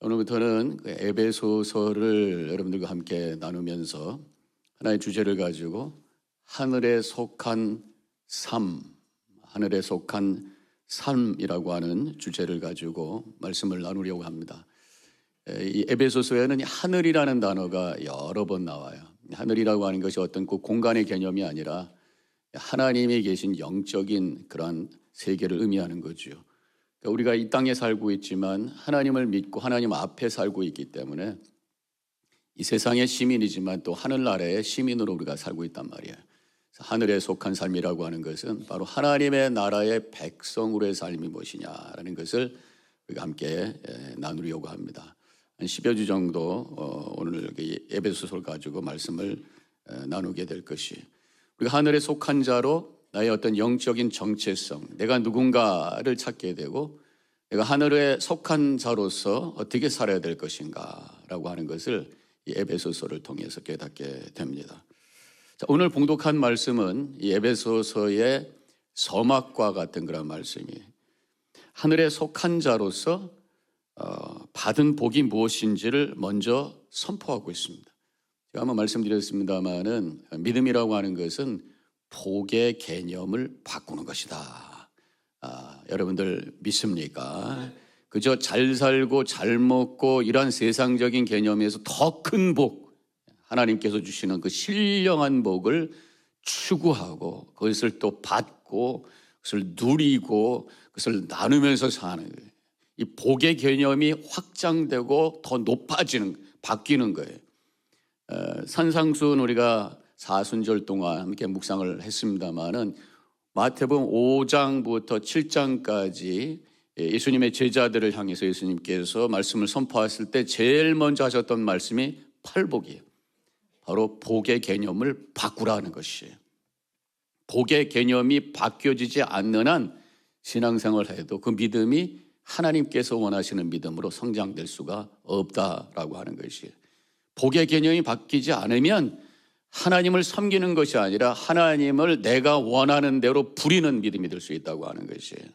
오늘부터는 그 에베소서를 여러분들과 함께 나누면서 하나의 주제를 가지고 하늘에 속한 삶, 하늘에 속한 삶이라고 하는 주제를 가지고 말씀을 나누려고 합니다. 이 에베소서에는 하늘이라는 단어가 여러 번 나와요. 하늘이라고 하는 것이 어떤 그 공간의 개념이 아니라 하나님이 계신 영적인 그런 세계를 의미하는 거죠. 우리가 이 땅에 살고 있지만 하나님을 믿고 하나님 앞에 살고 있기 때문에 이 세상의 시민이지만 또 하늘나라의 시민으로 우리가 살고 있단 말이에요. 하늘에 속한 삶이라고 하는 것은 바로 하나님의 나라의 백성으로의 삶이 무엇이냐라는 것을 우리가 함께 나누려고 합니다. 한 10여 주 정도 오늘 에베소서를 가지고 말씀을 나누게 될 것이, 우리가 하늘에 속한 자로 나의 어떤 영적인 정체성, 내가 누군가를 찾게 되고 내가 하늘에 속한 자로서 어떻게 살아야 될 것인가 라고 하는 것을 이 에베소서를 통해서 깨닫게 됩니다. 자, 오늘 봉독한 말씀은 이 에베소서의 서막과 같은 그런 말씀이에요. 하늘에 속한 자로서 받은 복이 무엇인지를 먼저 선포하고 있습니다. 제가 한번 말씀드렸습니다마는 믿음이라고 하는 것은 복의 개념을 바꾸는 것이다. 여러분들 믿습니까? 그저 잘 살고 잘 먹고 이런 세상적인 개념에서 더 큰 복, 하나님께서 주시는 그 신령한 복을 추구하고 그것을 또 받고 그것을 누리고 그것을 나누면서 사는 거예요. 이 복의 개념이 확장되고 더 높아지는, 바뀌는 거예요. 산상수훈 우리가 사순절 동안 함께 묵상을 했습니다마는 마태복음 5장부터 7장까지 예수님의 제자들을 향해서 예수님께서 말씀을 선포하실 때 제일 먼저 하셨던 말씀이 팔복이에요. 바로 복의 개념을 바꾸라는 것이에요. 복의 개념이 바뀌어지지 않는 한 신앙생활을 해도 그 믿음이 하나님께서 원하시는 믿음으로 성장될 수가 없다라고 하는 것이에요. 복의 개념이 바뀌지 않으면 하나님을 섬기는 것이 아니라 하나님을 내가 원하는 대로 부리는 믿음이 될 수 있다고 하는 것이에요.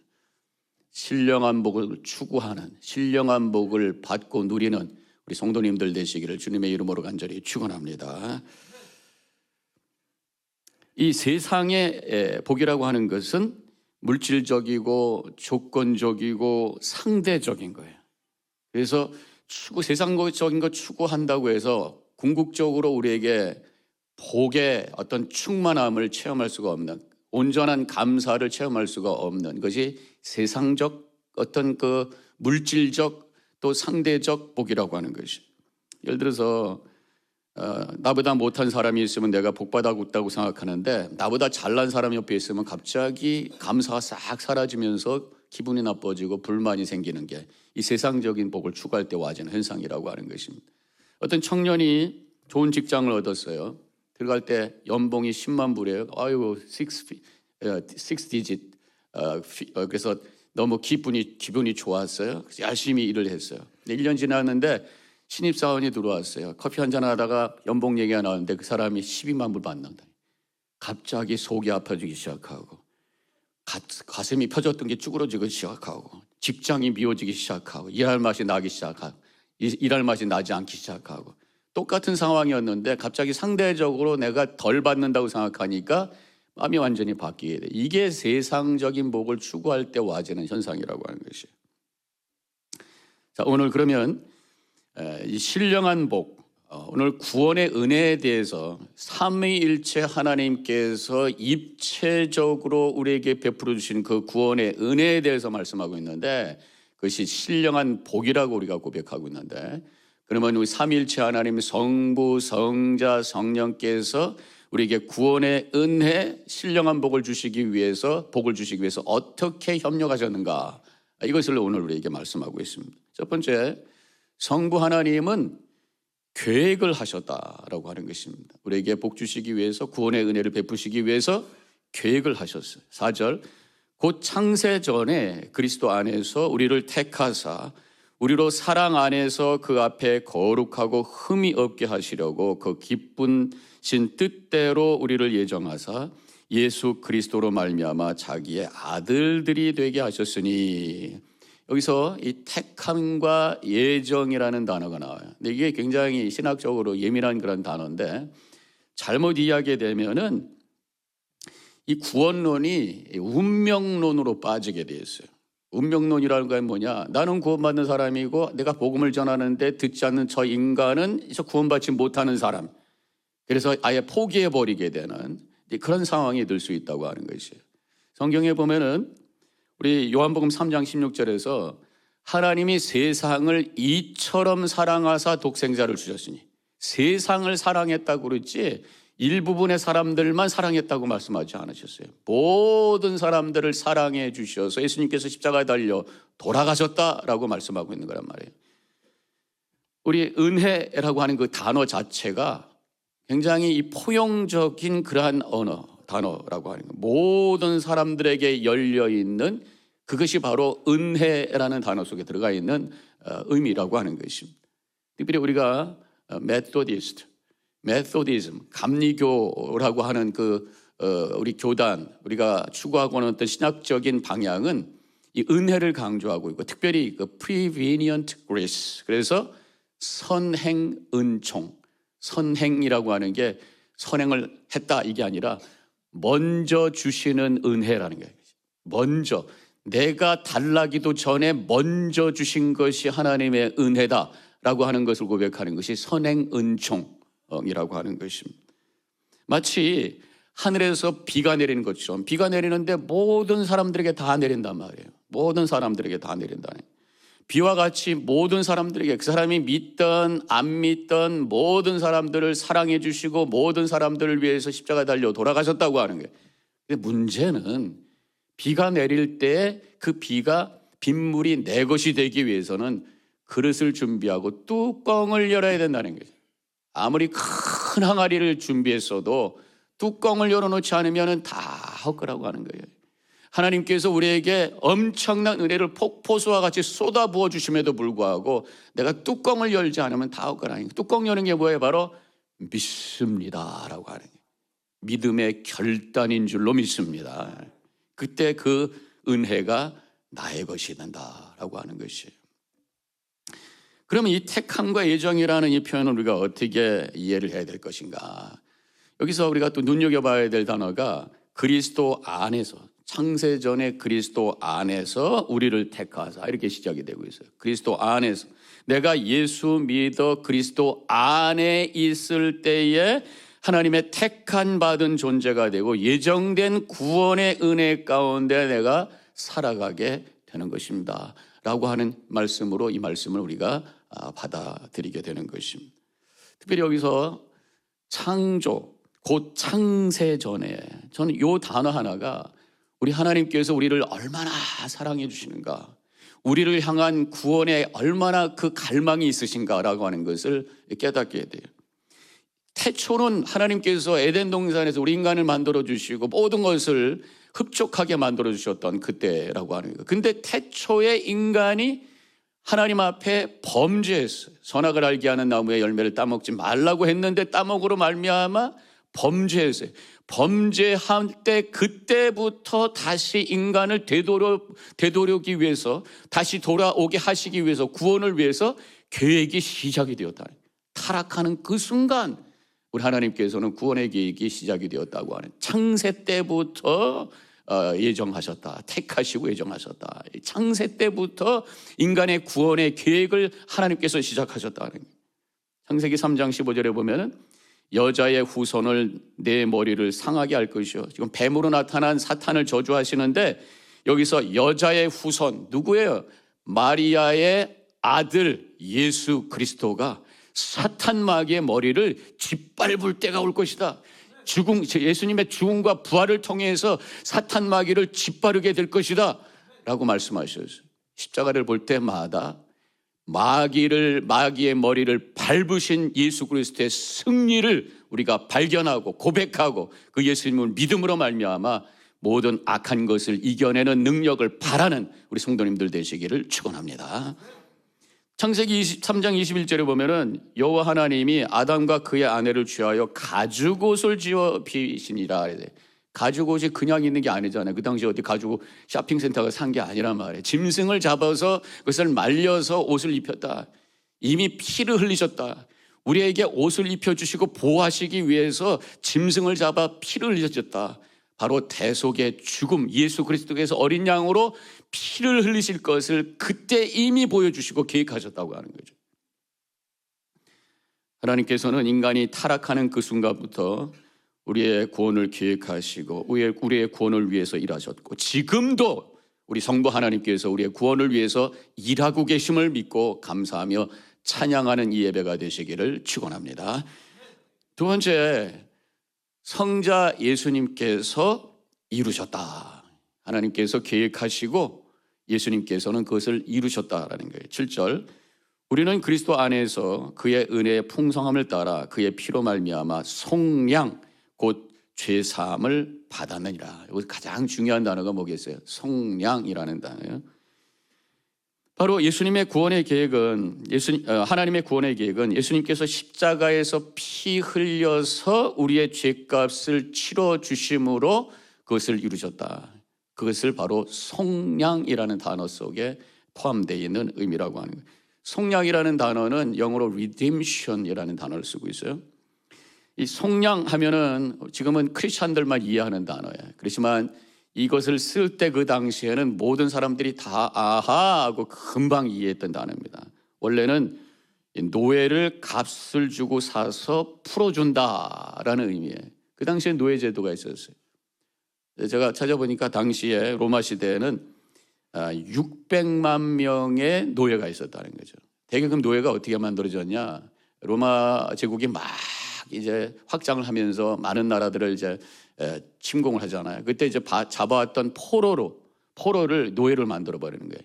신령한 복을 추구하는, 신령한 복을 받고 누리는 우리 성도님들 되시기를 주님의 이름으로 간절히 축원합니다. 이 세상의 복이라고 하는 것은 물질적이고 조건적이고 상대적인 거예요. 그래서 세상적인 거 추구한다고 해서 궁극적으로 우리에게 복의 어떤 충만함을 체험할 수가 없는, 온전한 감사를 체험할 수가 없는 것이 세상적 어떤 그 물질적 또 상대적 복이라고 하는 것이. 예를 들어서 나보다 못한 사람이 있으면 내가 복받았다고 생각하는데 나보다 잘난 사람이 옆에 있으면 갑자기 감사가 싹 사라지면서 기분이 나빠지고 불만이 생기는 게 이 세상적인 복을 추구할 때 와지는 현상이라고 하는 것입니다. 어떤 청년이 좋은 직장을 얻었어요. 들어갈 때 연봉이 10만 불이에요. 아이고, 6 digit. 그래서 너무 기분이 좋았어요. 그래서 열심히 일을 했어요. 1년 지났는데 신입사원이 들어왔어요. 커피 한잔 하다가 연봉 얘기가 나왔는데 그 사람이 12만 불 받는다. 갑자기 속이 아파지기 시작하고 가슴이 펴졌던 게 쭈그러지기 시작하고 직장이 미워지기 시작하고 일할 맛이 나기 시작하고 일할 맛이 나지 않기 시작하고 똑같은 상황이었는데 갑자기 상대적으로 내가 덜 받는다고 생각하니까 마음이 완전히 바뀌게 돼. 이게 세상적인 복을 추구할 때 와지는 현상이라고 하는 것이에요. 자, 오늘 그러면 이 신령한 복, 오늘 구원의 은혜에 대해서 삼위일체 하나님께서 입체적으로 우리에게 베풀어 주신 그 구원의 은혜에 대해서 말씀하고 있는데 그것이 신령한 복이라고 우리가 고백하고 있는데, 그러면 우리 삼위일체 하나님 성부, 성자, 성령께서 우리에게 구원의 은혜, 신령한 복을 주시기 위해서 어떻게 협력하셨는가, 이것을 오늘 우리에게 말씀하고 있습니다. 첫 번째, 성부 하나님은 계획을 하셨다라고 하는 것입니다. 우리에게 복 주시기 위해서, 구원의 은혜를 베푸시기 위해서 계획을 하셨어요. 4절, 곧 창세 전에 그리스도 안에서 우리를 택하사 우리로 사랑 안에서 그 앞에 거룩하고 흠이 없게 하시려고 그 기쁘신 뜻대로 우리를 예정하사 예수 그리스도로 말미암아 자기의 아들들이 되게 하셨으니, 여기서 이 택함과 예정이라는 단어가 나와요. 근데 이게 굉장히 신학적으로 예민한 그런 단어인데 잘못 이야기되면은 이 구원론이 운명론으로 빠지게 돼 있어요. 운명론이라는 건 뭐냐? 나는 구원받는 사람이고 내가 복음을 전하는데 듣지 않는 저 인간은 구원받지 못하는 사람. 그래서 아예 포기해버리게 되는 그런 상황이 될 수 있다고 하는 것이에요. 성경에 보면은 우리 요한복음 3장 16절에서 하나님이 세상을 이처럼 사랑하사 독생자를 주셨으니, 세상을 사랑했다고 그랬지 일부분의 사람들만 사랑했다고 말씀하지 않으셨어요. 모든 사람들을 사랑해 주셔서 예수님께서 십자가에 달려 돌아가셨다라고 말씀하고 있는 거란 말이에요. 우리 은혜라고 하는 그 단어 자체가 굉장히 이 포용적인 그러한 단어라고 하는 거예요. 모든 사람들에게 열려있는 그것이 바로 은혜라는 단어 속에 들어가 있는 의미라고 하는 것입니다. 특별히 우리가 메소디즘, 감리교라고 하는 우리 교단, 우리가 추구하고 있는 어떤 신학적인 방향은 이 은혜를 강조하고 있고, 특별히 prevenient grace, 그래서 선행 은총, 선행이라고 하는 게 선행을 했다 이게 아니라 먼저 주시는 은혜라는 거예요. 먼저 내가 달라기도 전에 먼저 주신 것이 하나님의 은혜다라고 하는 것을 고백하는 것이 선행 은총이라고 하는 것입니다. 마치 하늘에서 비가 내리는 것처럼 비가 내리는데 모든 사람들에게 다 내린단 말이에요. 모든 사람들에게 다 내린다는. 비와 같이 모든 사람들에게, 그 사람이 믿던 안 믿던 모든 사람들을 사랑해 주시고 모든 사람들을 위해서 십자가에 달려 돌아가셨다고 하는 거예요. 근데 문제는 비가 내릴 때 그 빗물이 내 것이 되기 위해서는 그릇을 준비하고 뚜껑을 열어야 된다는 거예요. 아무리 큰 항아리를 준비했어도 뚜껑을 열어놓지 않으면 다 헛거라고 하는 거예요. 하나님께서 우리에게 엄청난 은혜를 폭포수와 같이 쏟아부어 주심에도 불구하고 내가 뚜껑을 열지 않으면 다 헛거라는 거예요. 뚜껑 여는 게 뭐예요? 바로 믿습니다라고 하는 거예요. 믿음의 결단인 줄로 믿습니다. 그때 그 은혜가 나의 것이 된다라고 하는 것이에요. 그러면 이 택함과 예정이라는 이 표현을 우리가 어떻게 이해를 해야 될 것인가? 여기서 우리가 또 눈여겨봐야 될 단어가 그리스도 안에서, 창세전에 그리스도 안에서 우리를 택하사, 이렇게 시작이 되고 있어요. 그리스도 안에서 내가 예수 믿어 그리스도 안에 있을 때에 하나님의 택한 받은 존재가 되고 예정된 구원의 은혜 가운데 내가 살아가게 되는 것입니다 라고 하는 말씀으로 이 말씀을 우리가 받아들이게 되는 것입니다. 특별히 여기서 창조, 곧 창세전에, 저는 이 단어 하나가 우리 하나님께서 우리를 얼마나 사랑해 주시는가, 우리를 향한 구원에 얼마나 그 갈망이 있으신가라고 하는 것을 깨닫게 돼요. 태초는 하나님께서 에덴 동산에서 우리 인간을 만들어 주시고 모든 것을 흡족하게 만들어 주셨던 그때라고 하는 거예요. 근데 태초의 인간이 하나님 앞에 범죄했어요. 선악을 알게 하는 나무의 열매를 따먹지 말라고 했는데 따먹으로 말미암아 범죄했어요. 범죄할 때 그때부터 다시 인간을 되도록이기 위해서, 다시 돌아오게 하시기 위해서, 구원을 위해서 계획이 시작이 되었다. 타락하는 그 순간 우리 하나님께서는 구원의 계획이 시작이 되었다고 하는, 창세 때부터 예정하셨다, 택하시고 예정하셨다. 창세 때부터 인간의 구원의 계획을 하나님께서 시작하셨다는 거예요. 창세기 3장 15절에 보면은 여자의 후손을 내 머리를 상하게 할 것이요. 지금 뱀으로 나타난 사탄을 저주하시는데 여기서 여자의 후손 누구예요? 마리아의 아들 예수 그리스도가 사탄 마귀의 머리를 짓밟을 때가 올 것이다. 예수님의 죽음과 부활을 통해서 사탄 마귀를 짓바르게 될 것이다 라고 말씀하셨어요. 십자가를 볼 때마다 마귀의 머리를 밟으신 예수 그리스도의 승리를 우리가 발견하고 고백하고 그 예수님을 믿음으로 말미암아 모든 악한 것을 이겨내는 능력을 바라는 우리 성도님들 되시기를 축원합니다. 창세기 3장 21절에 보면은 여호와 하나님이 아담과 그의 아내를 취하여 가죽옷을 지어 비시니라. 가죽옷이 그냥 있는 게 아니잖아요. 그 당시 어디 가죽 쇼핑센터가 산 게 아니란 말이에요. 짐승을 잡아서 그것을 말려서 옷을 입혔다. 이미 피를 흘리셨다. 우리에게 옷을 입혀주시고 보호하시기 위해서 짐승을 잡아 피를 흘리셨다. 바로 대속의 죽음, 예수 그리스도께서 어린 양으로 피를 흘리실 것을 그때 이미 보여주시고 계획하셨다고 하는 거죠. 하나님께서는 인간이 타락하는 그 순간부터 우리의 구원을 계획하시고 우리의 구원을 위해서 일하셨고, 지금도 우리 성부 하나님께서 우리의 구원을 위해서 일하고 계심을 믿고 감사하며 찬양하는 이 예배가 되시기를 축원합니다. 두 번째, 성자 예수님께서 이루셨다. 하나님께서 계획하시고 예수님께서는 그것을 이루셨다라는 거예요. 7절, 우리는 그리스도 안에서 그의 은혜의 풍성함을 따라 그의 피로 말미암아 속량 곧 죄사함을 받았느니라. 여기 가장 중요한 단어가 뭐겠어요? 속량이라는 단어예요. 바로 예수님의 구원의 계획은 하나님의 구원의 계획은 예수님께서 십자가에서 피 흘려서 우리의 죄값을 치러 주심으로 그것을 이루셨다. 그것을 바로 속량이라는 단어 속에 포함되어 있는 의미라고 하는 거예요. 속량이라는 단어는 영어로 redemption이라는 단어를 쓰고 있어요. 이 속량하면은 지금은 크리스찬들만 이해하는 단어예요. 그렇지만 이것을 쓸 때 그 당시에는 모든 사람들이 다 아하 하고 금방 이해했던 단어입니다. 원래는 노예를 값을 주고 사서 풀어준다라는 의미예요. 그 당시에 노예 제도가 있었어요. 제가 찾아보니까 당시에 로마 시대에는 600만 명의 노예가 있었다는 거죠. 대개 그럼 노예가 어떻게 만들어졌냐? 로마 제국이 막 이제 확장을 하면서 많은 나라들을 이제 침공을 하잖아요. 그때 이제 잡아왔던 포로를 노예를 만들어 버리는 거예요.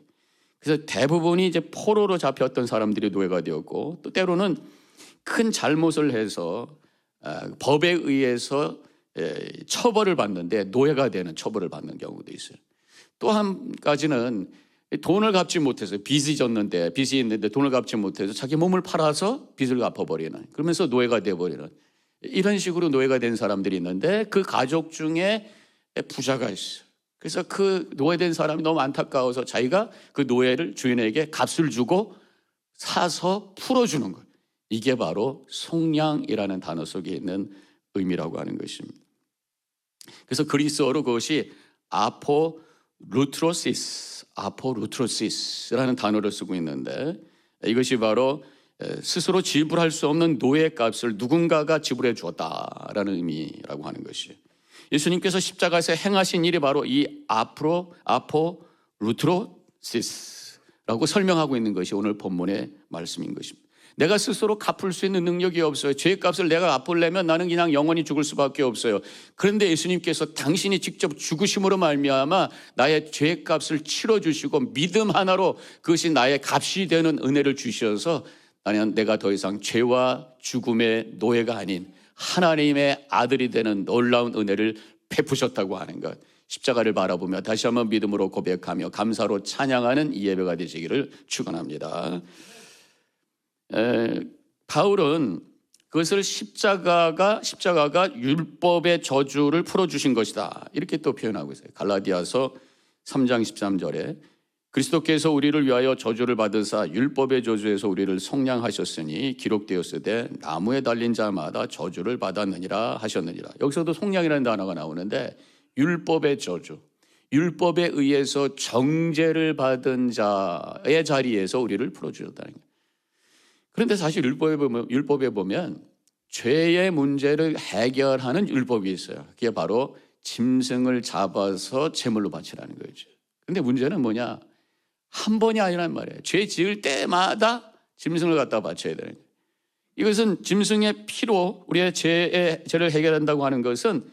그래서 대부분이 이제 포로로 잡혔던 사람들이 노예가 되었고, 또 때로는 큰 잘못을 해서 법에 의해서 처벌을 받는데 노예가 되는 처벌을 받는 경우도 있어요. 또 한 가지는 돈을 갚지 못해서 빚이 있는데 돈을 갚지 못해서 자기 몸을 팔아서 빚을 갚아버리는, 그러면서 노예가 되어버리는, 이런 식으로 노예가 된 사람들이 있는데 그 가족 중에 부자가 있어요. 그래서 그 노예된 사람이 너무 안타까워서 자기가 그 노예를 주인에게 값을 주고 사서 풀어주는 거예요. 이게 바로 속량이라는 단어 속에 있는 의미라고 하는 것입니다. 그래서 그리스어로 그것이 아포루트로시스라는 단어를 쓰고 있는데, 이것이 바로 스스로 지불할 수 없는 노예 값을 누군가가 지불해 주었다라는 의미라고 하는 것이에요. 예수님께서 십자가에서 행하신 일이 바로 이 아포루트로시스라고 설명하고 있는 것이 오늘 본문의 말씀인 것입니다. 내가 스스로 갚을 수 있는 능력이 없어요. 죄값을 내가 갚으려면 나는 그냥 영원히 죽을 수밖에 없어요. 그런데 예수님께서 당신이 직접 죽으심으로 말미암아 나의 죄값을 치러주시고 믿음 하나로 그것이 나의 값이 되는 은혜를 주셔서 나는 내가 더 이상 죄와 죽음의 노예가 아닌 하나님의 아들이 되는 놀라운 은혜를 베푸셨다고 하는 것, 십자가를 바라보며 다시 한번 믿음으로 고백하며 감사로 찬양하는 이 예배가 되시기를 축원합니다. 바울은 그것을 십자가가 율법의 저주를 풀어주신 것이다, 이렇게 또 표현하고 있어요. 갈라디아서 3장 13절에 그리스도께서 우리를 위하여 저주를 받으사 율법의 저주에서 우리를 속량하셨으니 기록되었으되 나무에 달린 자마다 저주를 받았느니라 하셨느니라. 여기서도 속량이라는 단어가 나오는데, 율법의 저주, 율법에 의해서 정죄를 받은 자의 자리에서 우리를 풀어주셨다는 거예요. 그런데 사실 율법에 보면 죄의 문제를 해결하는 율법이 있어요. 그게 바로 짐승을 잡아서 제물로 바치라는 거죠. 그런데 문제는 뭐냐? 한 번이 아니란 말이에요. 죄 지을 때마다 짐승을 갖다 바쳐야 되는 거예요. 이것은 짐승의 피로 우리의 죄를 해결한다고 하는 것은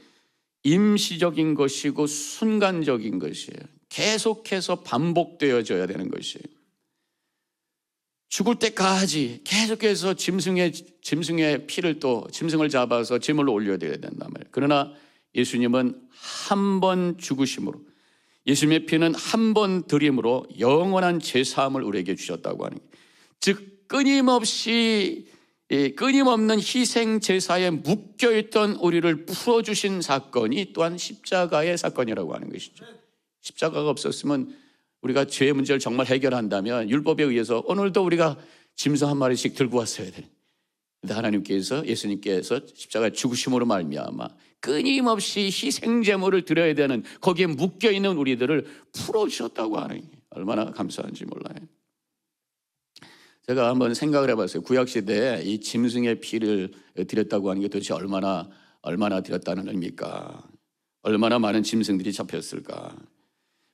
임시적인 것이고 순간적인 것이에요. 계속해서 반복되어져야 되는 것이에요. 죽을 때까지 계속해서 짐승의 피를 또 짐승을 잡아서 제물로 올려야 된단 말이에요. 그러나 예수님은 한 번 죽으심으로, 예수님의 피는 한 번 드림으로 영원한 죄사함을 우리에게 주셨다고 하는 거예요. 즉 끊임없이 이 끊임없는 희생 제사에 묶여있던 우리를 풀어주신 사건이 또한 십자가의 사건이라고 하는 것이죠. 십자가가 없었으면 우리가 죄의 문제를 정말 해결한다면 율법에 의해서 오늘도 우리가 짐승 한 마리씩 들고 왔어야 돼. 근데 하나님께서, 예수님께서 십자가의 죽으심으로 말미암아 끊임없이 희생 제물을 드려야 되는 거기에 묶여있는 우리들을 풀어주셨다고 하는 게 얼마나 감사한지 몰라요. 제가 한번 생각을 해봤어요. 구약시대에 이 짐승의 피를 드렸다고 하는 게 도대체 얼마나 드렸다는 의미일까? 얼마나 많은 짐승들이 잡혔을까?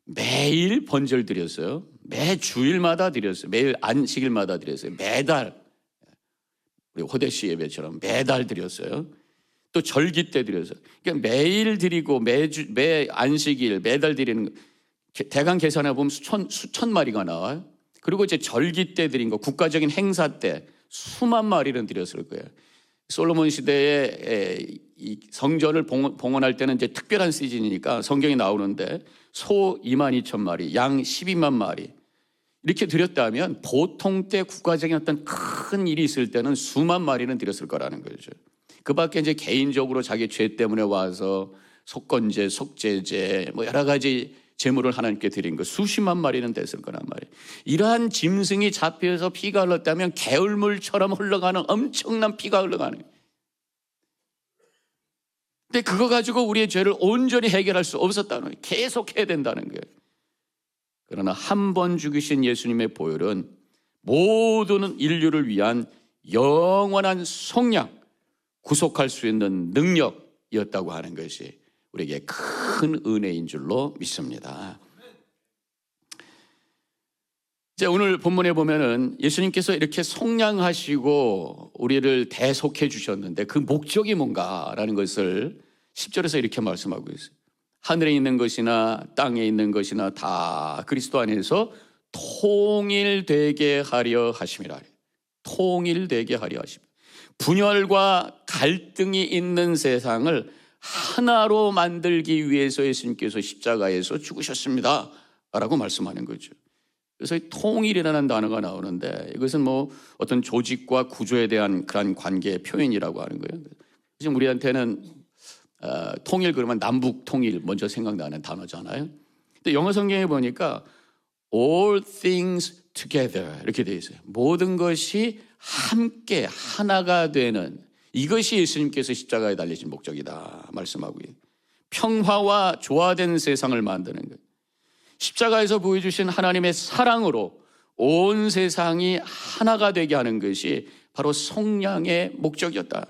매일 번제를 드렸어요. 매 주일마다 드렸어요. 매일 안식일마다 드렸어요. 매달, 우리 호대시 예배처럼 매달 드렸어요. 또 절기 때 드렸어요. 그러니까 매일 드리고 매 안식일, 매달 드리는 대강 계산해 보면 수천 마리가 나와요. 그리고 이제 절기 때 드린 거, 국가적인 행사 때 수만 마리는 드렸을 거예요. 솔로몬 시대에 이 성전을 봉헌할 때는 이제 특별한 시즌이니까 성경이 나오는데 소 22,000마리, 양 12만 마리 이렇게 드렸다면 보통 때 국가적인 어떤 큰 일이 있을 때는 수만 마리는 드렸을 거라는 거죠. 그 밖에 이제 개인적으로 자기 죄 때문에 와서 속건제, 속죄제 뭐 여러 가지 제물을 하나님께 드린 거 수십만 마리는 됐을 거란 말이에요. 이러한 짐승이 잡혀서 피가 흘렀다면 개울물처럼 흘러가는 엄청난 피가 흘러가는 거예요. 근데 그거 가지고 우리의 죄를 온전히 해결할 수 없었다는 거예요. 계속 해야 된다는 거예요. 그러나 한 번 죽이신 예수님의 보혈은 모든 인류를 위한 영원한 속량, 구속할 수 있는 능력이었다고 하는 것이 우리에게 큰 은혜인 줄로 믿습니다. 이제 오늘 본문에 보면은 예수님께서 이렇게 속량하시고 우리를 대속해 주셨는데 그 목적이 뭔가라는 것을 10절에서 이렇게 말씀하고 있어요. 하늘에 있는 것이나 땅에 있는 것이나 다 그리스도 안에서 통일되게 하려 하심이라. 통일되게 하려 하십니다. 분열과 갈등이 있는 세상을 하나로 만들기 위해서 예수님께서 십자가에서 죽으셨습니다 라고 말씀하는 거죠. 그래서 이 통일이라는 단어가 나오는데 이것은 뭐 어떤 조직과 구조에 대한 그런 관계의 표현이라고 하는 거예요. 지금 우리한테는 통일 그러면 남북 통일 먼저 생각나는 단어잖아요. 근데 영어 성경에 보니까 all things together 이렇게 되어 있어요. 모든 것이 함께 하나가 되는, 이것이 예수님께서 십자가에 달리신 목적이다 말씀하고 있어요. 평화와 조화된 세상을 만드는 것. 십자가에서 보여주신 하나님의 사랑으로 온 세상이 하나가 되게 하는 것이 바로 속량의 목적이었다.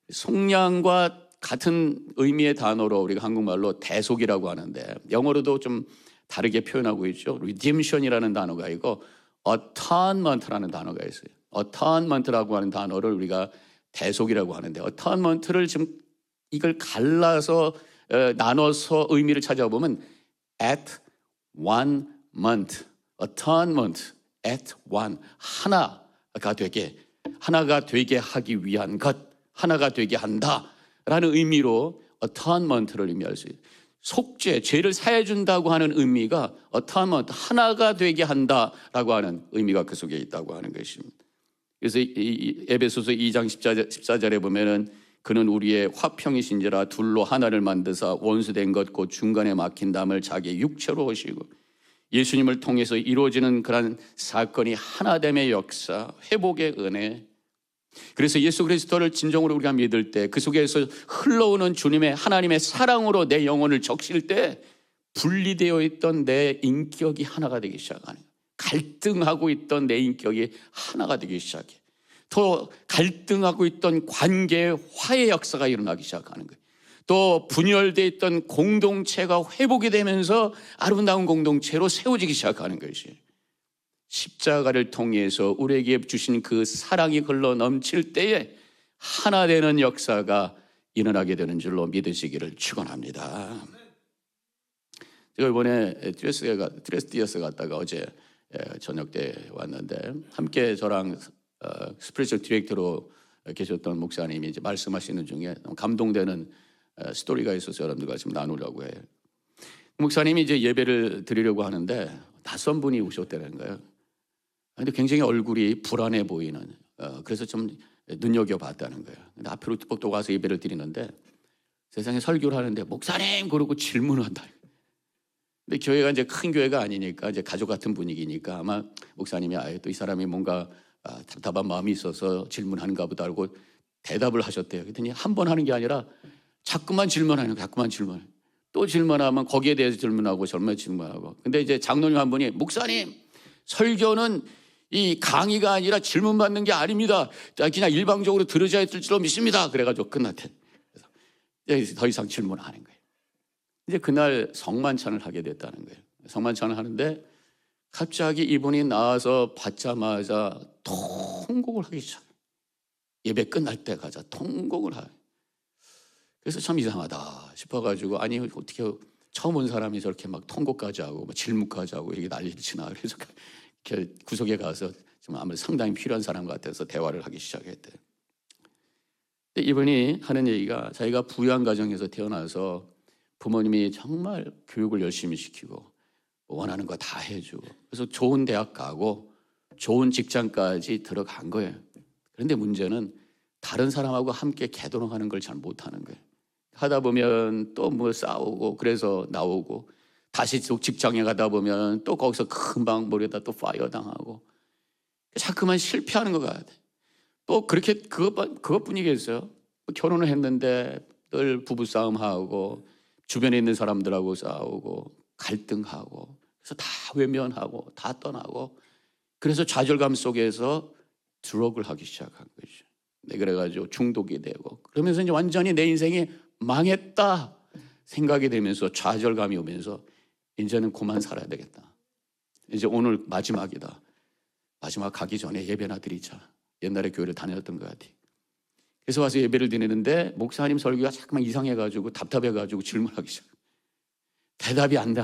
속량과 같은 의미의 단어로 우리가 한국말로 대속이라고 하는데 영어로도 좀 다르게 표현하고 있죠. redemption이라는 단어가 있고 atonement라는 단어가 있어요. atonement라고 하는 단어를 우리가 대속이라고 하는데 atonement를 지금 이걸 갈라서 나눠서 의미를 찾아보면 at one month, atonement, at one, 하나가 되게 하기 위한 것, 하나가 되게 한다라는 의미로 atonement를 의미할 수 있어요. 속죄, 죄를 사해 준다고 하는 의미가 atonement, 하나가 되게 한다라고 하는 의미가 그 속에 있다고 하는 것입니다. 그래서 이 에베소서 2장 14절에 보면은 그는 우리의 화평이신지라 둘로 하나를 만드사 원수된 것 곧 중간에 막힌 담을 자기 육체로 오시고 예수님을 통해서 이루어지는 그런 사건이 하나됨의 역사, 회복의 은혜. 그래서 예수 그리스도를 진정으로 우리가 믿을 때 그 속에서 흘러오는 주님의 하나님의 사랑으로 내 영혼을 적실 때 분리되어 있던 내 인격이 하나가 되기 시작하는 거예요. 갈등하고 있던 내 인격이 하나가 되기 시작해. 더 갈등하고 있던 관계의 화해 역사가 일어나기 시작하는 거예요. 또 분열되어 있던 공동체가 회복이 되면서 아름다운 공동체로 세워지기 시작하는 것이 십자가를 통해서 우리에게 주신 그 사랑이 흘러 넘칠 때에 하나 되는 역사가 일어나게 되는 줄로 믿으시기를 축원합니다. 제가 이번에 트레스티어스 갔다가 어제 저녁 때 왔는데 함께 저랑 스피리추얼 디렉터로 계셨던 목사님이 이제 말씀하시는 중에 감동되는 스토리가 있어서 여러분들과 지금 나누려고 해요. 목사님이 이제 예배를 드리려고 하는데 낯선 분이 오셨다는 거예요. 근데 굉장히 얼굴이 불안해 보이는, 그래서 좀 눈여겨봤다는 거예요. 근데 앞으로 또 와서 예배를 드리는데 세상에 설교를 하는데 목사님 그러고 질문을 한다. 근데 교회가 이제 큰 교회가 아니니까 이제 가족 같은 분위기니까 아마 목사님이 아예 또 이 사람이 뭔가 답답한 마음이 있어서 질문하는가 보다 하고 대답을 하셨대요. 그랬더니 한 번 하는 게 아니라 자꾸만 질문하는 거예요. 자꾸만 질문. 또 질문하면 거기에 대해서 질문하고 젊은 질문하고. 근데 이제 장로님 한 분이 목사님 설교는 이 강의가 아니라 질문 받는 게 아닙니다. 그냥 일방적으로 들으셔야 될 줄로 믿습니다. 그래가지고 끝났대. 그래서 더 이상 질문 안 하는 거예요. 이제 그날 성만찬을 하게 됐다는 거예요. 성만찬을 하는데 갑자기 이분이 나와서 받자마자 통곡을 하기 시작해요. 예배 끝날 때까지 통곡을 하요. 그래서 참 이상하다 싶어가지고 아니 어떻게 처음 온 사람이 저렇게 막 통곡까지 하고 막 질문까지 하고 이게 난리를 치나. 그래서 이렇게 구석에 가서 좀 아무래도 상당히 필요한 사람 같아서 대화를 하기 시작했대요. 근데 이분이 하는 얘기가 자기가 부유한 가정에서 태어나서 부모님이 정말 교육을 열심히 시키고 원하는 거 다 해주고 그래서 좋은 대학 가고 좋은 직장까지 들어간 거예요. 그런데 문제는 다른 사람하고 함께 개도록하는 걸 잘 못하는 거예요. 하다 보면 또 뭐 싸우고 그래서 나오고 다시 직장에 가다 보면 또 거기서 금방 머리에다 또 파이어 당하고 자꾸만 실패하는 것 같아요. 또 그렇게 그것뿐이겠어요. 결혼을 했는데 늘 부부싸움하고 주변에 있는 사람들하고 싸우고 갈등하고 그래서 다 외면하고 다 떠나고 그래서 좌절감 속에서 드럭을 하기 시작한 거죠. 네, 그래가지고 중독이 되고 그러면서 이제 완전히 내 인생이 망했다 생각이 되면서 좌절감이 오면서 이제는 그만 살아야 되겠다. 이제 오늘 마지막이다. 마지막 가기 전에 예배나 드리자. 옛날에 교회를 다녔던 것 같아요. 그래서 와서 예배를 드리는데 목사님 설교가 자꾸만 이상해가지고 답답해가지고 질문하기 시작. 대답이 안 돼.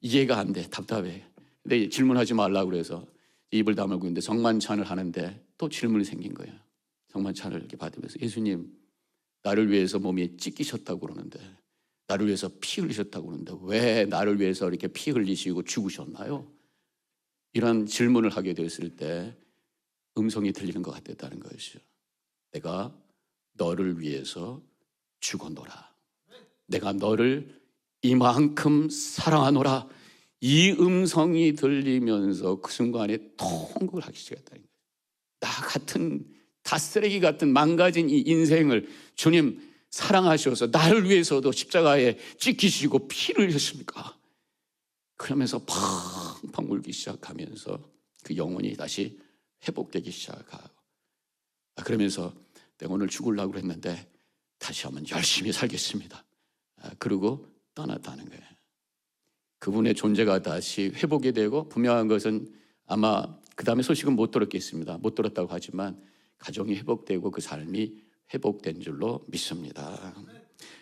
이해가 안 돼. 답답해. 근데 질문하지 말라고 그래서 입을 다물고 있는데 성만찬을 하는데 또 질문이 생긴 거예요. 성만찬을 이렇게 받으면서 예수님 나를 위해서 몸이 찢기셨다고 그러는데 나를 위해서 피 흘리셨다고 그러는데 왜 나를 위해서 이렇게 피 흘리시고 죽으셨나요? 이런 질문을 하게 됐을 때 음성이 들리는 것 같았다는 것이죠. 내가 너를 위해서 죽어노라. 내가 너를 이만큼 사랑하노라. 이 음성이 들리면서 그 순간에 통곡을 하기 시작했다는 거예요. 나 같은 다 쓰레기 같은 망가진 이 인생을 주님 사랑하셔서 나를 위해서도 십자가에 찍히시고 피를 흘리셨습니까? 그러면서 팡팡 울기 시작하면서 그 영혼이 다시 회복되기 시작하고 그러면서 내가 오늘 죽으려고 했는데 다시 한번 열심히 살겠습니다. 그러고 떠났다는 거예요. 그분의 존재가 다시 회복이 되고 분명한 것은 아마 그 다음에 소식은 못 들었겠습니다. 못 들었다고 하지만 가정이 회복되고 그 삶이 회복된 줄로 믿습니다.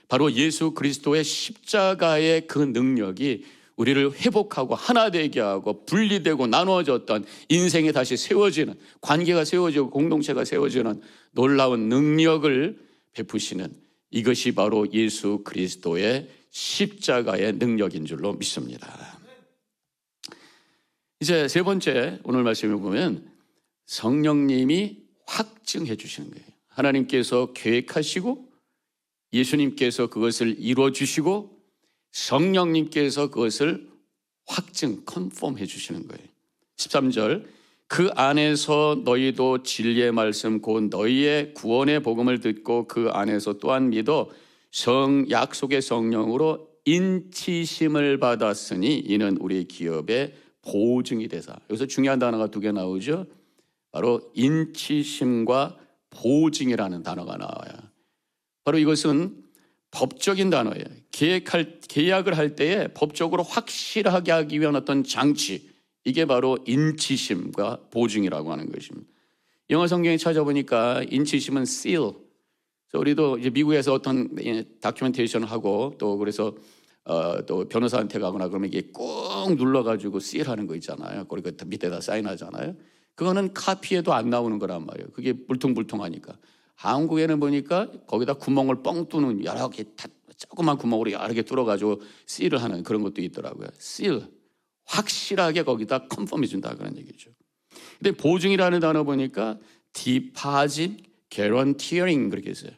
바로 예수 그리스도의 십자가의 그 능력이 우리를 회복하고 하나 되게 하고 분리되고 나누어졌던 인생이 다시 세워지는 관계가 세워지고 공동체가 세워지는 놀라운 능력을 베푸시는 이것이 바로 예수 그리스도의 십자가의 능력인 줄로 믿습니다. 이제 세 번째 오늘 말씀을 보면 성령님이 확증해 주시는 거예요. 하나님께서 계획하시고 예수님께서 그것을 이루어 주시고 성령님께서 그것을 확증, 컨펌해 주시는 거예요. 13절 그 안에서 너희도 진리의 말씀 곧 너희의 구원의 복음을 듣고 그 안에서 또한 믿어 약속의 성령으로 인치심을 받았으니 이는 우리 기업의 보증이 되사. 여기서 중요한 단어가 두 개 나오죠. 바로 인치심과 보증이라는 단어가 나와요. 바로 이것은 법적인 단어예요. 계약을 할 때에 법적으로 확실하게 하기 위한 어떤 장치, 이게 바로 인치심과 보증이라고 하는 것입니다. 영어 성경에 찾아보니까 인치심은 seal. 우리도 이제 미국에서 어떤 다큐멘테이션을 하고 또 그래서 또 변호사한테 가거나 그러면 이게 꾹 눌러가지고 seal하는 거 있잖아요. 그리고 밑에다 사인하잖아요. 그거는 카피에도 안 나오는 거란 말이에요. 그게 불퉁불퉁하니까. 한국에는 보니까 거기다 구멍을 뻥 뚫는 여러 개 조그만 구멍으로 여러 개 뚫어가지고 seal을 하는 그런 것도 있더라고요. seal. 확실하게 거기다 컨펌해 준다 그런 얘기죠. 근데 보증이라는 단어 보니까 deposit guaranteeing 그렇게 했어요.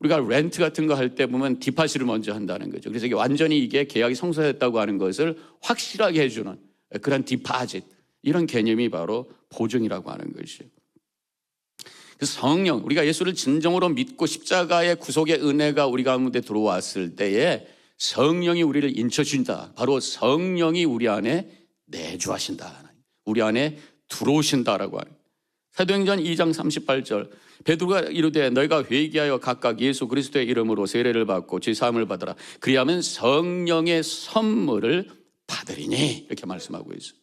우리가 렌트 같은 거 할 때 보면 디파짓을 먼저 한다는 거죠. 그래서 이게 완전히 이게 계약이 성사됐다고 하는 것을 확실하게 해주는 그런 디파짓, 이런 개념이 바로 보증이라고 하는 것이죠. 그래서 성령, 우리가 예수를 진정으로 믿고 십자가의 구속의 은혜가 우리 가운데 들어왔을 때에 성령이 우리를 인쳐준다. 바로 성령이 우리 안에 내주하신다. 우리 안에 들어오신다라고 하는. 사도행전 2장 38절 베드로가 이르되 너희가 회개하여 각각 예수 그리스도의 이름으로 세례를 받고 죄사함을 받으라. 그리하면 성령의 선물을 받으리니, 이렇게 말씀하고 있어요.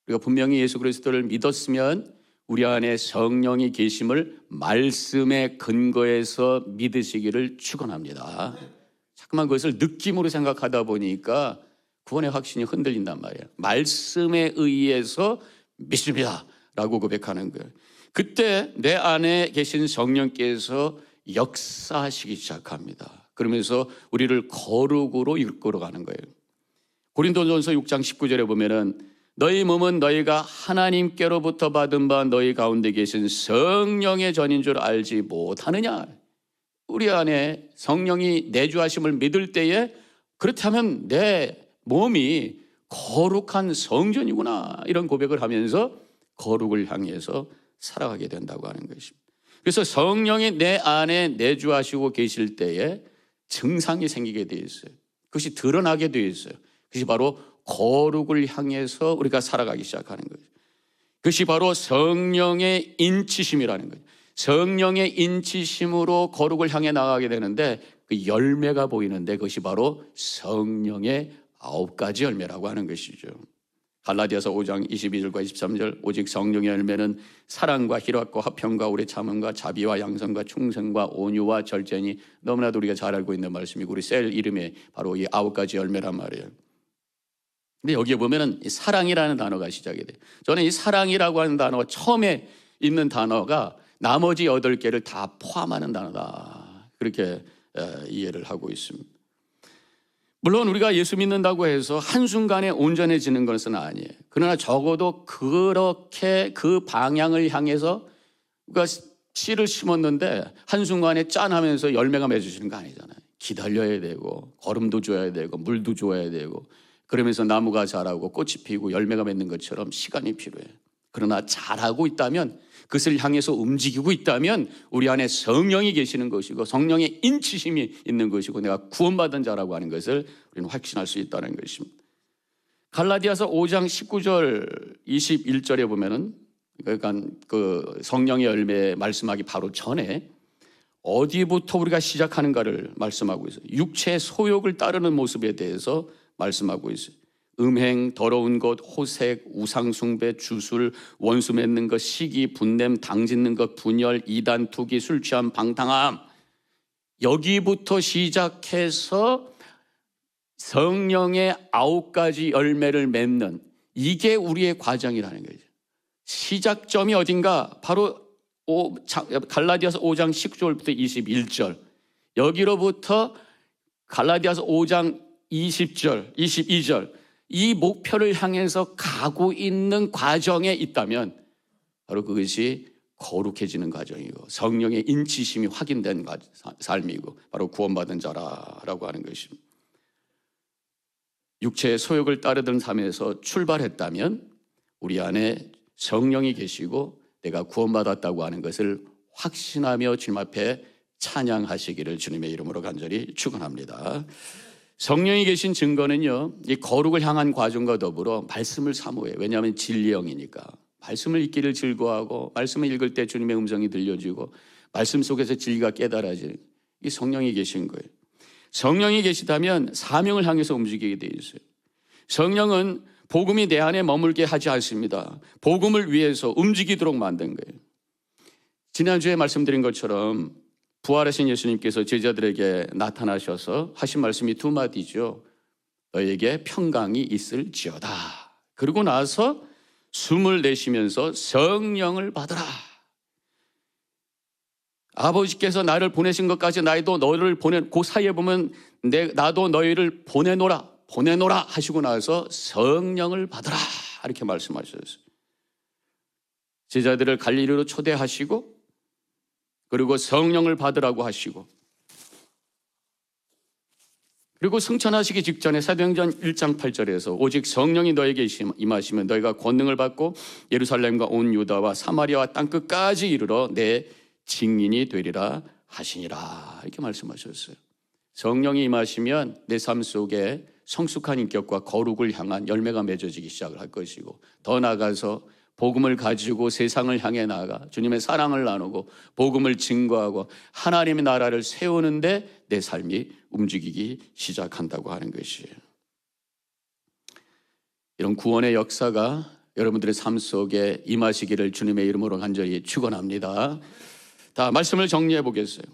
우리가 분명히 예수 그리스도를 믿었으면 우리 안에 성령이 계심을 말씀의 근거에서 믿으시기를 축원합니다. 자꾸만 그것을 느낌으로 생각하다 보니까 구원의 확신이 흔들린단 말이에요. 말씀에 의해서 믿습니다 라고 고백하는 거예요. 그때 내 안에 계신 성령께서 역사하시기 시작합니다. 그러면서 우리를 거룩으로 이끌어 가는 거예요. 고린도전서 6장 19절에 보면은 너희 몸은 너희가 하나님께로부터 받은 바 너희 가운데 계신 성령의 전인 줄 알지 못하느냐. 우리 안에 성령이 내주하심을 믿을 때에 그렇다면 내 몸이 거룩한 성전이구나, 이런 고백을 하면서 거룩을 향해서 살아가게 된다고 하는 것입니다. 그래서 성령이 내 안에 내주하시고 계실 때에 증상이 생기게 되어 있어요. 그것이 드러나게 되어 있어요. 그것이 바로 거룩을 향해서 우리가 살아가기 시작하는 거죠. 그것이 바로 성령의 인치심이라는 거죠. 성령의 인치심으로 거룩을 향해 나가게 되는데 그 열매가 보이는데 그것이 바로 성령의 9가지 열매라고 하는 것이죠. 갈라디아서 5장 22절과 23절 오직 성령의 열매는 사랑과 희락과 화평과 오래 참음과 자비와 양선과 충성과 온유와 절제니, 너무나도 우리가 잘 알고 있는 말씀이고 우리 셀 이름에 바로 이 9가지 열매란 말이에요. 근데 여기에 보면은 사랑이라는 단어가 시작이 돼요. 저는 이 사랑이라고 하는 단어가 처음에 있는 단어가 나머지 8개를 다 포함하는 단어다, 그렇게 이해를 하고 있습니다. 물론 우리가 예수 믿는다고 해서 한순간에 온전해지는 것은 아니에요. 그러나 적어도 그렇게 그 방향을 향해서 우리가 씨를 심었는데 한순간에 짠 하면서 열매가 맺어지는 거 아니잖아요. 기다려야 되고 거름도 줘야 되고 물도 줘야 되고, 그러면서 나무가 자라고 꽃이 피고 열매가 맺는 것처럼 시간이 필요해요. 그러나 잘하고 있다면, 그것을 향해서 움직이고 있다면 우리 안에 성령이 계시는 것이고 성령의 인치심이 있는 것이고 내가 구원받은 자라고 하는 것을 우리는 확신할 수 있다는 것입니다. 갈라디아서 5장 19절 21절에 보면은, 그러니까 그 성령의 열매 말씀하기 바로 전에 어디부터 우리가 시작하는가를 말씀하고 있어요. 육체의 소욕을 따르는 모습에 대해서 말씀하고 있어요. 음행, 더러운 것, 호색, 우상숭배, 주술, 원수 맺는 것, 시기, 분냄, 당짓는 것, 분열, 이단, 투기, 술 취함, 방탕함, 여기부터 시작해서 성령의 9가지 열매를 맺는, 이게 우리의 과정이라는 거죠. 시작점이 어딘가? 바로 갈라디아서 5장 19절부터 21절, 여기로부터 갈라디아서 5장 20절, 22절, 이 목표를 향해서 가고 있는 과정에 있다면 바로 그것이 거룩해지는 과정이고 성령의 인치심이 확인된 삶이고 바로 구원받은 자라고 하는 것입니다. 육체의 소욕을 따르던 삶에서 출발했다면 우리 안에 성령이 계시고 내가 구원받았다고 하는 것을 확신하며 주님 앞에 찬양하시기를 주님의 이름으로 간절히 축원합니다. 성령이 계신 증거는요, 이 거룩을 향한 과정과 더불어 말씀을 사모해요. 왜냐하면 진리의 영이니까. 말씀을 읽기를 즐거워하고 말씀을 읽을 때 주님의 음성이 들려지고 말씀 속에서 진리가 깨달아지는, 이 성령이 계신 거예요. 성령이 계시다면 사명을 향해서 움직이게 되어 있어요. 성령은 복음이 내 안에 머물게 하지 않습니다. 복음을 위해서 움직이도록 만든 거예요. 지난주에 말씀드린 것처럼 부활하신 예수님께서 제자들에게 나타나셔서 하신 말씀이 2마디죠. 너에게 평강이 있을지어다. 그러고 나서 숨을 내쉬면서 성령을 받으라. 아버지께서 나를 보내신 것까지 나도 너를 그 사이에 보면 나도 너희를 보내노라 하시고 나서 성령을 받으라 이렇게 말씀하셨어요. 제자들을 갈릴리로 초대하시고 그리고 성령을 받으라고 하시고 그리고 승천하시기 직전에 사도행전 1장 8절에서 오직 성령이 너에게 임하시면 너희가 권능을 받고 예루살렘과 온 유다와 사마리아와 땅끝까지 이르러 내 증인이 되리라 하시니라 이렇게 말씀하셨어요. 성령이 임하시면 내 삶 속에 성숙한 인격과 거룩을 향한 열매가 맺어지기 시작을 할 것이고 더 나아가서 복음을 가지고 세상을 향해 나아가 주님의 사랑을 나누고 복음을 증거하고 하나님의 나라를 세우는데 내 삶이 움직이기 시작한다고 하는 것이에요. 이런 구원의 역사가 여러분들의 삶 속에 임하시기를 주님의 이름으로 간절히 축원합니다. 다 말씀을 정리해 보겠어요.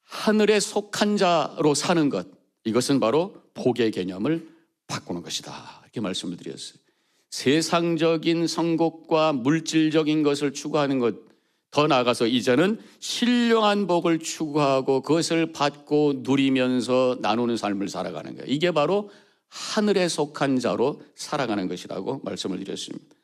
하늘에 속한 자로 사는 것, 이것은 바로 복의 개념을 바꾸는 것이다 이렇게 말씀을 드렸어요. 세상적인 성공과 물질적인 것을 추구하는 것, 더 나아가서 이제는 신령한 복을 추구하고 그것을 받고 누리면서 나누는 삶을 살아가는 거예요. 이게 바로 하늘에 속한 자로 살아가는 것이라고 말씀을 드렸습니다.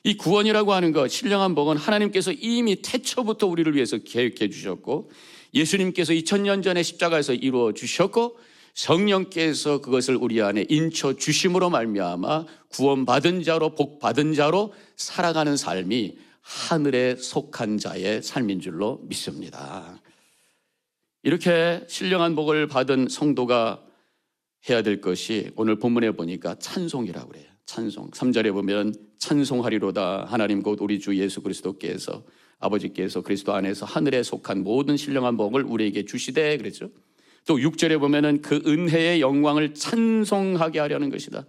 이 구원이라고 하는 것, 신령한 복은 하나님께서 이미 태초부터 우리를 위해서 계획해 주셨고 예수님께서 2000년 전에 십자가에서 이루어 주셨고 성령께서 그것을 우리 안에 인쳐 주심으로 말미암아 구원받은 자로 복받은 자로 살아가는 삶이 하늘에 속한 자의 삶인 줄로 믿습니다. 이렇게 신령한 복을 받은 성도가 해야 될 것이 오늘 본문에 보니까 찬송이라고 그래요. 찬송. 3절에 보면 찬송하리로다 하나님 곧 우리 주 예수 그리스도께서 아버지께서 그리스도 안에서 하늘에 속한 모든 신령한 복을 우리에게 주시되 그랬죠. 또 6절에 보면은 그 은혜의 영광을 찬송하게 하려는 것이다.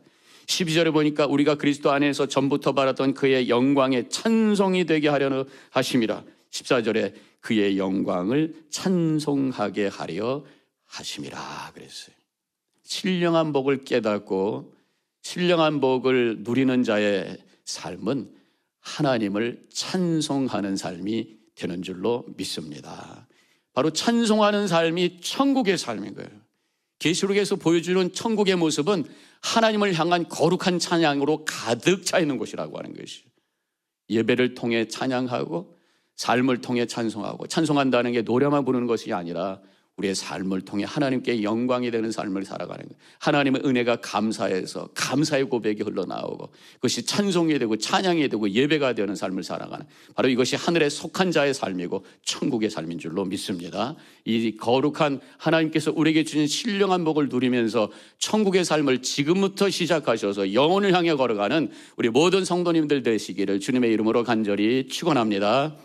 12절에 보니까 우리가 그리스도 안에서 전부터 바랐던 그의 영광의 찬송이 되게 하려는 하심이라. 14절에 그의 영광을 찬송하게 하려 하심이라 그랬어요. 신령한 복을 깨닫고 신령한 복을 누리는 자의 삶은 하나님을 찬송하는 삶이 되는 줄로 믿습니다. 바로 찬송하는 삶이 천국의 삶인 거예요. 계시록에서 보여주는 천국의 모습은 하나님을 향한 거룩한 찬양으로 가득 차 있는 곳이라고 하는 것이죠. 예배를 통해 찬양하고 삶을 통해 찬송하고, 찬송한다는 게 노래만 부르는 것이 아니라 우리의 삶을 통해 하나님께 영광이 되는 삶을 살아가는 거예요. 하나님의 은혜가 감사해서 감사의 고백이 흘러나오고 그것이 찬송이 되고 찬양이 되고 예배가 되는 삶을 살아가는, 바로 이것이 하늘에 속한 자의 삶이고 천국의 삶인 줄로 믿습니다. 이 거룩한 하나님께서 우리에게 주신 신령한 복을 누리면서 천국의 삶을 지금부터 시작하셔서 영혼을 향해 걸어가는 우리 모든 성도님들 되시기를 주님의 이름으로 간절히 축원합니다.